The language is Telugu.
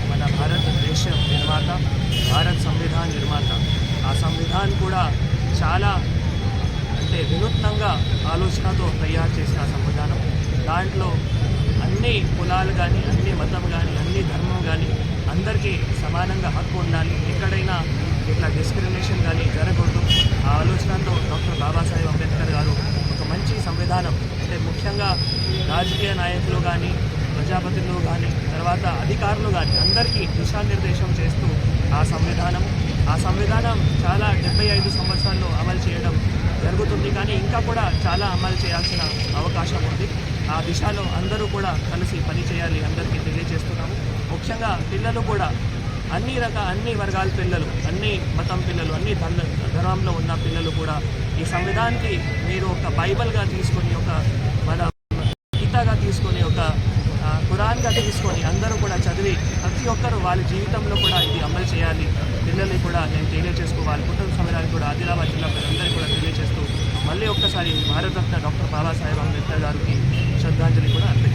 మన భారతదేశ నిర్మాత, భారత్ సంవిధాన నిర్మాత. ఆ సంవిధాన్ కూడా చాలా వినూత్నంగా ఆలోచనతో తయారు చేసిన సంవిధానం. దాంట్లో అన్ని కులాలు కానీ, అన్ని మతం కానీ, అన్ని ధర్మం కానీ అందరికీ సమానంగా హక్కు ఉండాలి, ఎక్కడైనా ఇట్లా డిస్క్రిమినేషన్ కానీ జరగకూడదు. ఆ ఆలోచనతో డాక్టర్ బాబాసాహెబ్ అంబేద్కర్ గారు ఒక మంచి సంవిధానం, ముఖ్యంగా రాజకీయ నాయకులు కానీ, ప్రజాపతులు కానీ, తర్వాత అధికారులు కానీ అందరికీ దిశానిర్దేశం చేస్తూ ఆ సంవిధానం చాలా 75 సంవత్సరాల్లో అమలు చేయడం జరుగుతుంది. కానీ ఇంకా కూడా చాలా అమలు చేయాల్సిన అవకాశం ఉంది. ఆ దిశలో అందరూ కూడా కలిసి పనిచేయాలి అందరికీ తెలియజేస్తున్నాము. ముఖ్యంగా పిల్లలు కూడా అన్ని వర్గాల పిల్లలు, అన్ని మతం పిల్లలు, అన్ని ధర్మంలో ఉన్న పిల్లలు కూడా ఈ సంవిధానానికి మీరు ఒక బైబిల్గా తీసుకొని, ఒక మన గీతగా తీసుకొని, ఒక ఖురాన్గా తీసుకొని అందరూ కూడా చదివి ప్రతి ఒక్కరూ వాళ్ళ జీవితంలో కూడా ఇది అమలు చేయాలి. పిల్లల్ని కూడా నేను తెలియజేసుకోవాలి. కుటుంబ సమయానికి కూడా ఆదిలాబాద్ జిల్లా ప్రజలందరికీ కూడా తెలియజేస్తూ మళ్ళీ ఒక్కసారి భారతరత్న డాక్టర్ బాబాసాహెబ్ అంబేద్కర్ గారికి శ్రద్ధాంజలి కూడా అర్పించారు.